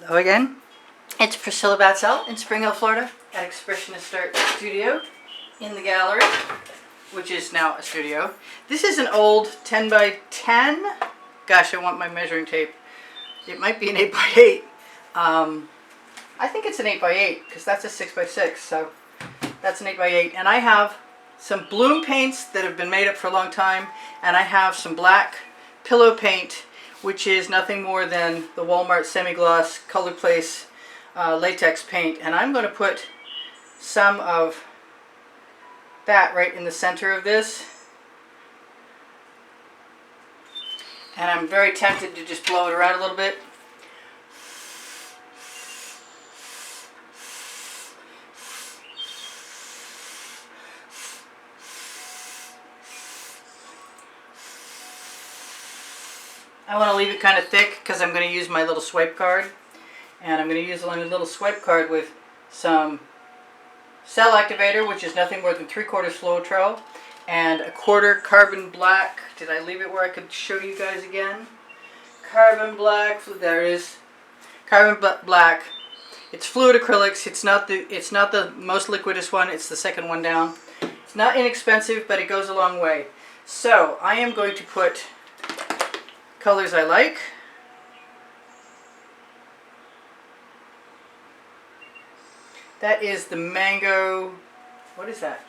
Hello again. It's Priscilla Batzell in Spring Hill, Florida at Expressionist Art Studio in the gallery, which is now a studio. This is an old 10 by 10. Gosh, I want my measuring tape. It might be an 8 by 8. I think it's an 8 by 8 because that's a 6 by 6. So that's an 8 by 8. And I have some bloom paints that have been made up for a long time. And I have some black pillow paint, which is nothing more than the Walmart semi-gloss Color Place latex paint. And I'm going to put some of that right in the center of this. And I'm very tempted to just blow it around a little bit. I want to leave it kind of thick because I'm going to use my little swipe card. And I'm going to use my little swipe card with some cell activator, which is nothing more than 3/4 Floetrol, and 1/4 carbon black. Did I leave it where I could show you guys again? Carbon black, there it is. Carbon black. It's fluid acrylics. It's not the most liquidous one. It's the second one down. It's not inexpensive, but it goes a long way. So I am going to put colors I like. That is the mango. What is that?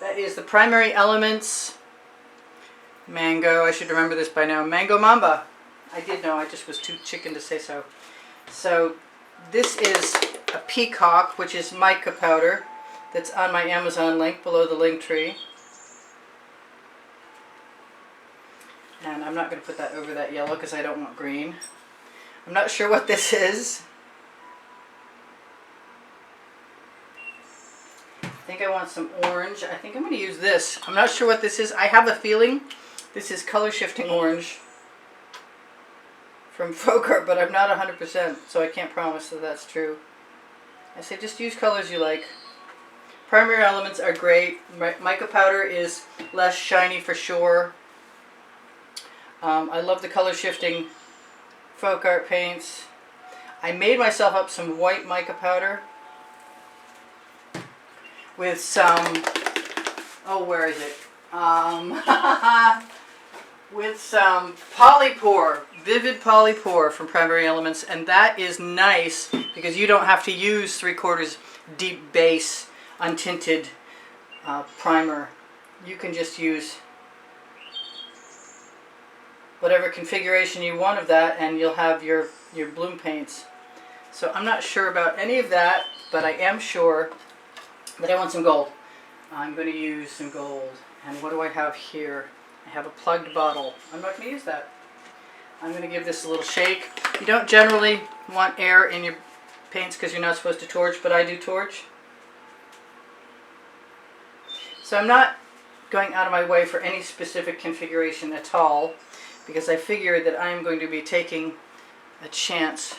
That is the Primary Elements mango. I should remember this by now. Mango Mamba. I did know. I just was too chicken to say so. So this is a peacock, which is mica powder. That's on my Amazon link below the link tree. And I'm not going to put that over that yellow because I don't want green. I'm not sure what this is. I think I want some orange. I think I'm going to use this. I'm not sure what this is. I have a feeling this is color shifting orange from Folk-Art, but I'm not 100%, so I can't promise that that's true. I say just use colors you like. Primary Elements are great. Mica powder is less shiny for sure. I love the color shifting Folk-Art paints. I made myself up some white mica powder with some, oh, where is it? With some Polypore, Vivid Polypore from Primary Elements, and that is nice because you don't have to use 3/4 deep base untinted primer. You can just use whatever configuration you want of that, and you'll have your bloom paints. So I'm not sure about any of that, but I am sure that I want some gold. I'm going to use some gold. And what do I have here? I have a plugged bottle. I'm not going to use that. I'm going to give this a little shake. You don't generally want air in your paints because you're not supposed to torch, but I do torch. So I'm not going out of my way for any specific configuration at all, because I figure that I'm going to be taking a chance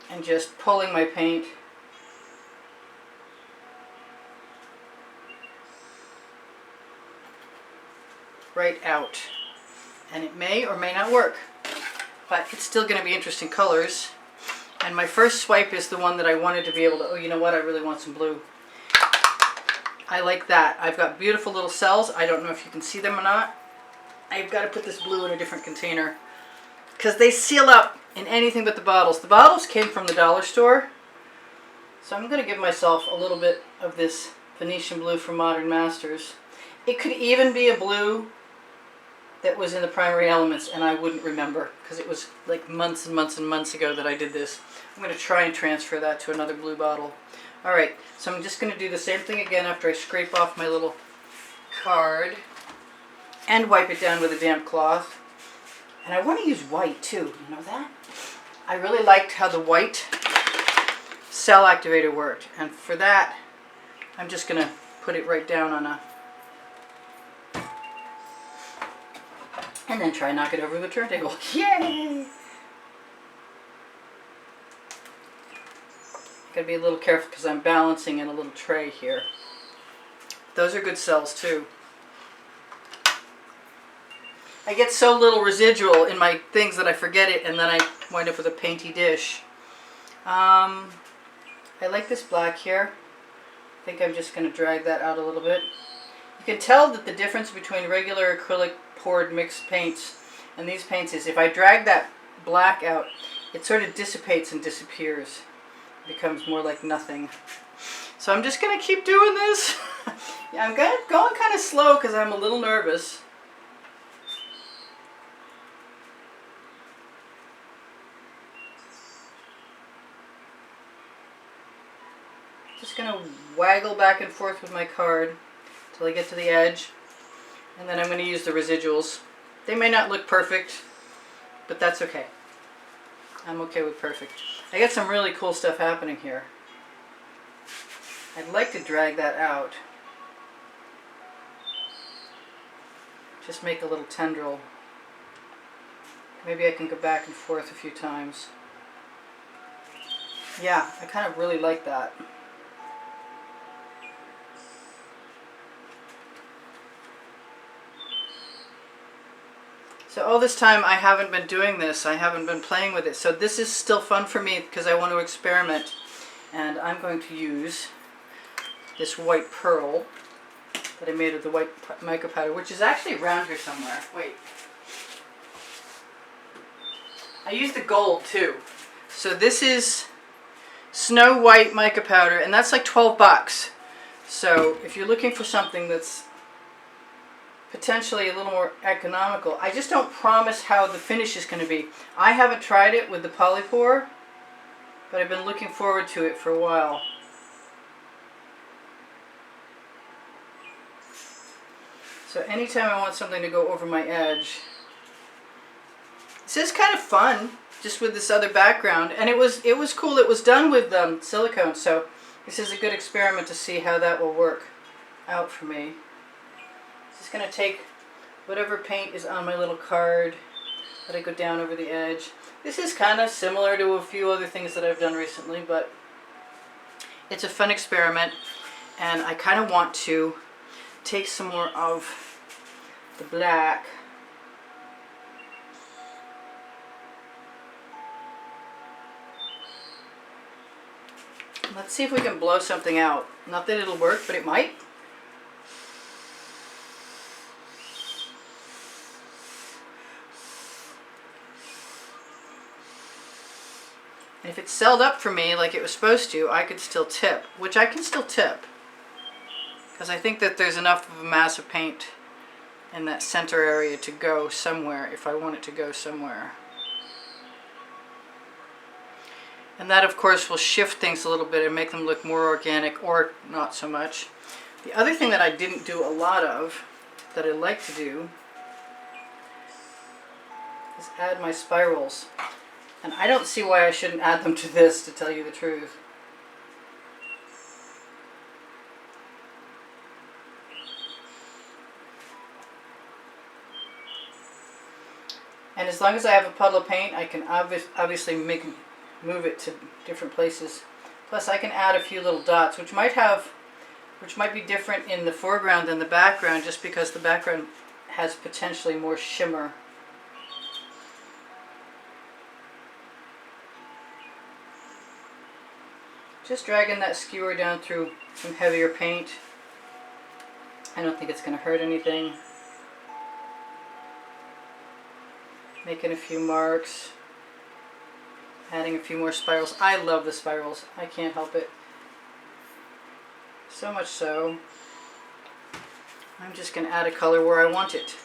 and just pulling my paint right out. And it may or may not work, but it's still going to be interesting colors. And my first swipe is the one that I wanted to be able to, oh, you know what, I really want some blue. I like that. I've got beautiful little cells. I don't know if you can see them or not. I've got to put this blue in a different container because they seal up in anything but the bottles. The bottles came from the dollar store. So I'm going to give myself a little bit of this Venetian blue from Modern Masters. It could even be a blue that was in the Primary Elements and I wouldn't remember because it was like months and months and months ago that I did this. I'm going to try and transfer that to another blue bottle. Alright, so I'm just going to do the same thing again after I scrape off my little card and wipe it down with a damp cloth. And I want to use white too, you know that? I really liked how the white cell activator worked, and for that I'm just going to put it right down on a, and then try and knock it over the turntable. Yay! Gotta be a little careful because I'm balancing in a little tray here. Those are good cells too. I get so little residual in my things that I forget it, and then I wind up with a painty dish. I like this black here. I think I'm just going to drag that out a little bit. You can tell that the difference between regular acrylic poured mixed paints and these paints is if I drag that black out, it sort of dissipates and disappears. It becomes more like nothing. So I'm just going to keep doing this. Yeah, I'm going kind of slow because I'm a little nervous. Just going to waggle back and forth with my card until I get to the edge. And then I'm going to use the residuals. They may not look perfect, but that's okay. I'm okay with perfect. I got some really cool stuff happening here. I'd like to drag that out. Just make a little tendril. Maybe I can go back and forth a few times. Yeah, I kind of really like that. So all this time I haven't been doing this. I haven't been playing with it. So this is still fun for me because I want to experiment. And I'm going to use this white pearl that I made of the white mica powder, which is actually around here somewhere. Wait. I used the gold too. So this is Snow White mica powder, and that's like 12 bucks. So if you're looking for something that's potentially a little more economical, I just don't promise how the finish is going to be. I haven't tried it with the polypore, but I've been looking forward to it for a while. So anytime I want something to go over my edge. This is kind of fun, just with this other background, and it was cool. It was done with silicone, so this is a good experiment to see how that will work out for me. Just going to take whatever paint is on my little card, let it go down over the edge. This is kind of similar to a few other things that I've done recently, but it's a fun experiment, and I kind of want to take some more of the black. Let's see if we can blow something out. Not that it'll work, but it might. And if it's celled up for me like it was supposed to, I could still tip, which I can still tip. Because I think that there's enough of a mass of paint in that center area to go somewhere if I want it to go somewhere. And that, of course, will shift things a little bit and make them look more organic or not so much. The other thing that I didn't do a lot of, that I like to do, is add my spirals. And I don't see why I shouldn't add them to this, to tell you the truth. And as long as I have a puddle of paint, I can obviously move it to different places. Plus I can add a few little dots, which might be different in the foreground than the background, just because the background has potentially more shimmer. Just dragging that skewer down through some heavier paint. I don't think it's going to hurt anything. Making a few marks. Adding a few more spirals. I love the spirals. I can't help it. So much so, I'm just going to add a color where I want it.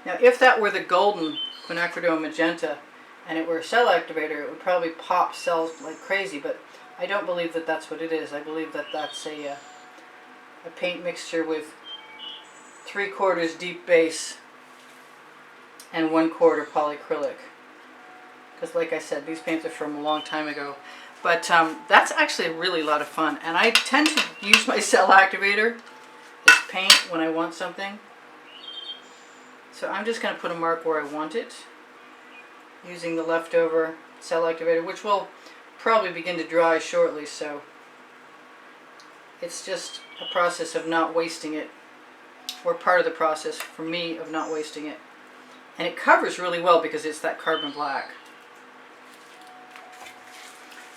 Now, if that were the golden quinacridone magenta and it were a cell activator, it would probably pop cells like crazy, but I don't believe that that's what it is. I believe that that's a paint mixture with 3/4 deep base and 1/4 polyacrylic. Because like I said, these paints are from a long time ago. But that's actually really a lot of fun. And I tend to use my cell activator as paint when I want something. So I'm just going to put a mark where I want it, using the leftover cell activator, which will probably begin to dry shortly, so It's just a process of not wasting it, or part of the process for me of not wasting it. And it covers really well because it's that carbon black.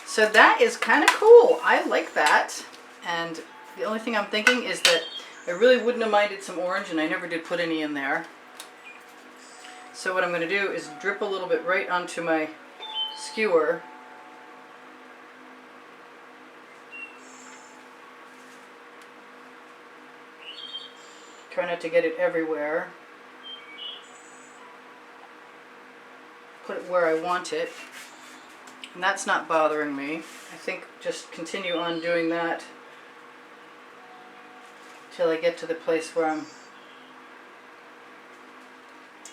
So that is kind of cool. I like that. And the only thing I'm thinking is that I really wouldn't have minded some orange, and I never did put any in there. So what I'm going to do is drip a little bit right onto my skewer. Try not to get it everywhere. Put it where I want it. And that's not bothering me. I think just continue on doing that till I get to the place where I'm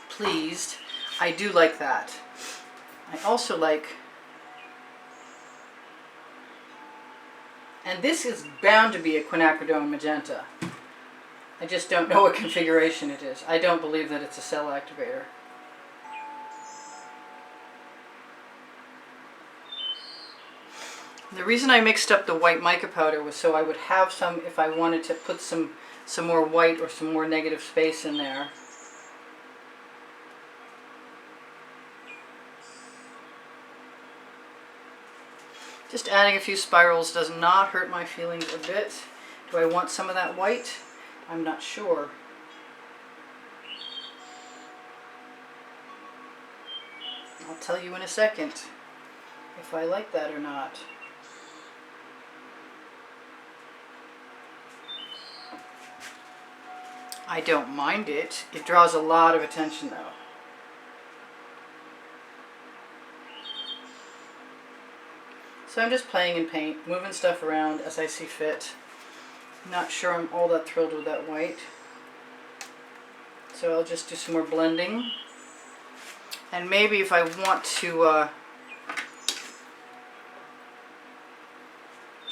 pleased. I do like that. I also like, and this is bound to be a quinacridone magenta. I just don't know what configuration it is. I don't believe that it's a cell activator. The reason I mixed up the white mica powder was so I would have some if I wanted to put some more white or some more negative space in there. Just adding a few spirals does not hurt my feelings a bit. Do I want some of that white? I'm not sure. I'll tell you in a second if I like that or not. I don't mind it. It draws a lot of attention though. So I'm just playing in paint, moving stuff around as I see fit. Not sure I'm all that thrilled with that white. So I'll just do some more blending. And maybe if I want to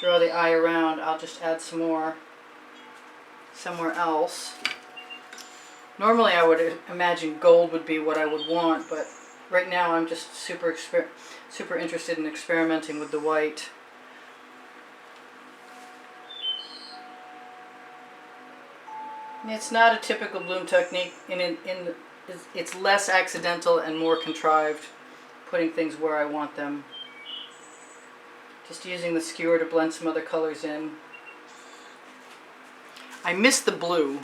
draw the eye around, I'll just add some more somewhere else. Normally I would imagine gold would be what I would want, but right now I'm just super interested in experimenting with the white. It's not a typical bloom technique. It's less accidental and more contrived, putting things where I want them. Just using the skewer to blend some other colors in. I miss the blue.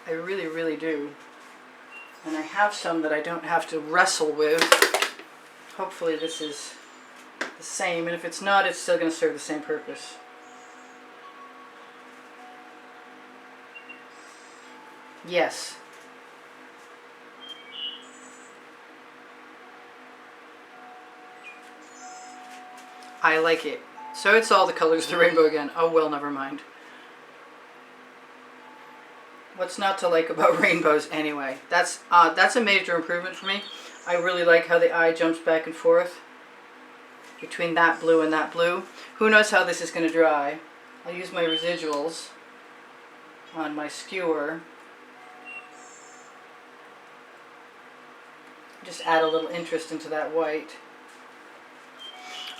I really, really do. And I have some that I don't have to wrestle with. Hopefully this is the same, and if it's not, it's still going to serve the same purpose. Yes. I like it. So it's all the colors of the rainbow again. Oh well, never mind. What's not to like about rainbows anyway? That's a major improvement for me. I really like how the eye jumps back and forth between that blue and that blue. Who knows how this is going to dry? I'll use my residuals on my skewer. Just add a little interest into that white.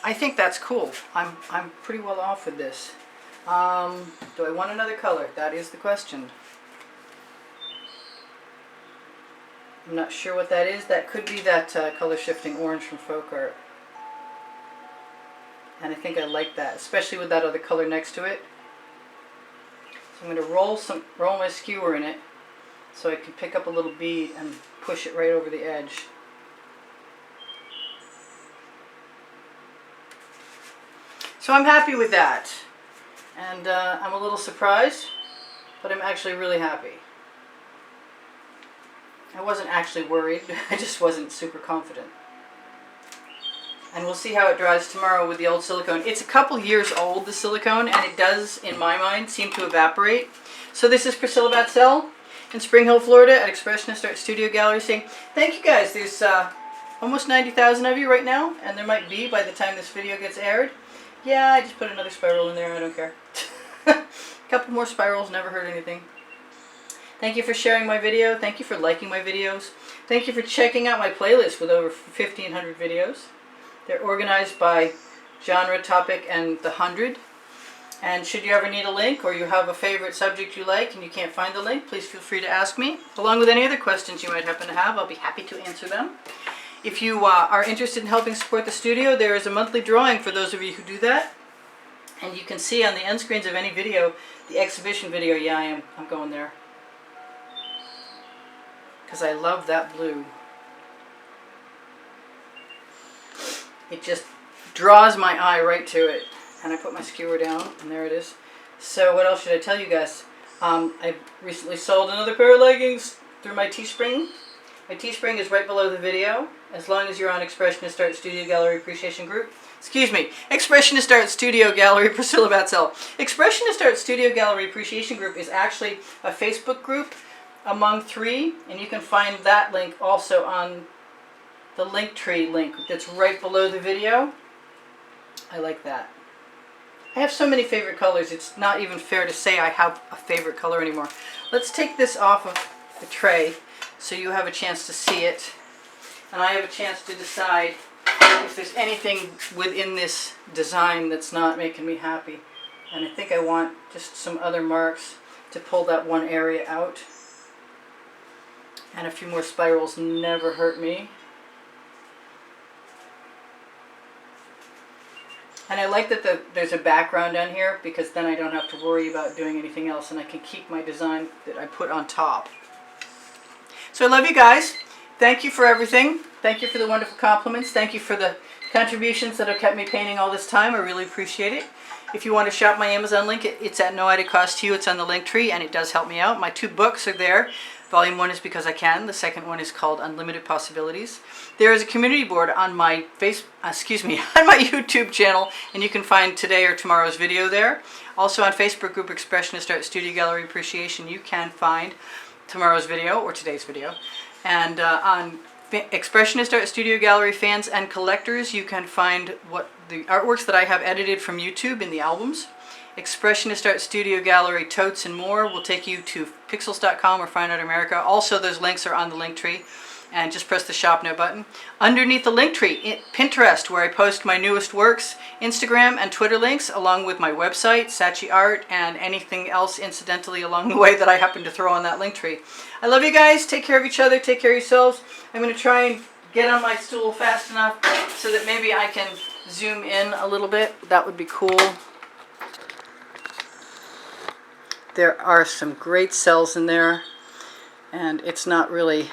I think that's cool. I'm pretty well off with this. Do I want another color? That is the question. I'm not sure what that is. That could be that color shifting orange from Folk-Art. And I think I like that, especially with that other color next to it. So I'm going to roll my skewer in it so I can pick up a little bead and push it right over the edge. So I'm happy with that. And I'm a little surprised, but I'm actually really happy. I wasn't actually worried, I just wasn't super confident. And we'll see how it dries tomorrow with the old silicone. It's a couple years old, the silicone, and it does, in my mind, seem to evaporate. So this is Priscilla Batzell in Spring Hill, Florida at Expressionist Art Studio Gallery saying, thank you guys. There's almost 90,000 of you right now, and there might be by the time this video gets aired. Yeah, I just put another spiral in there, I don't care. A couple more spirals, never hurt anything. Thank you for sharing my video. Thank you for liking my videos. Thank you for checking out my playlist with over 1,500 videos. They're organized by genre, topic, and the 100. And should you ever need a link, or you have a favorite subject you like and you can't find the link, please feel free to ask me. Along with any other questions you might happen to have, I'll be happy to answer them. If you are interested in helping support the studio, there is a monthly drawing for those of you who do that. And you can see on the end screens of any video, the exhibition video. Yeah, I'm going there. Because I love that blue. It just draws my eye right to it. And I put my skewer down, and there it is. So what else should I tell you guys? I recently sold another pair of leggings through my Teespring. My Teespring is right below the video, as long as you're on Expressionist Art Studio Gallery Appreciation Group. Excuse me, Expressionist Art Studio Gallery Priscilla Batzell. Expressionist Art Studio Gallery Appreciation Group is actually a Facebook group among 3, and you can find that link also on the Linktree link that's right below the video. I like that. I have so many favorite colors, it's not even fair to say I have a favorite color anymore. Let's take this off of the tray so you have a chance to see it, and I have a chance to decide if there's anything within this design that's not making me happy. And I think I want just some other marks to pull that one area out. And a few more spirals never hurt me. And I like that there's a background down here, because then I don't have to worry about doing anything else, and I can keep my design that I put on top. So I love you guys. Thank you for everything. Thank you for the wonderful compliments. Thank you for the contributions that have kept me painting all this time. I really appreciate it. If you want to shop my Amazon link, it's at no added cost to you. It's on the Linktree, and it does help me out. My 2 books are there. Volume 1 is Because I Can. The second one is called Unlimited Possibilities. There is a community board on my on my YouTube channel, and you can find today or tomorrow's video there. Also on Facebook group Expressionist Art Studio Gallery Appreciation, you can find tomorrow's video or today's video. And on Expressionist Art Studio Gallery Fans and Collectors, you can find what the artworks that I have edited from YouTube in the albums. Expressionist Art Studio Gallery Totes and More will take you to pixels.com or Fine Art America. Also, those links are on the Linktree, and just press the Shop Now button. Underneath the Linktree, Pinterest, where I post my newest works, Instagram and Twitter links, along with my website, Saatchi Art, and anything else incidentally along the way that I happen to throw on that Linktree. I love you guys. Take care of each other. Take care of yourselves. I'm going to try and get on my stool fast enough so that maybe I can zoom in a little bit. That would be cool. There are some great cells in there, and it's not really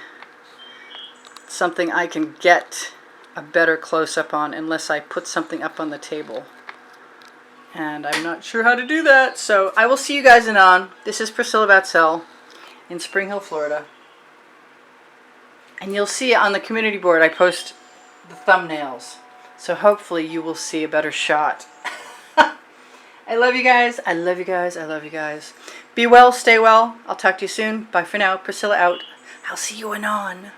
something I can get a better close-up on unless I put something up on the table. And I'm not sure how to do that, so I will see you guys anon. This is Priscilla Batzell in Spring Hill, Florida. And you'll see on the community board I post the thumbnails, so hopefully you will see a better shot. I love you guys. I love you guys. I love you guys. Be well, stay well. I'll talk to you soon. Bye for now. Priscilla out. I'll see you anon.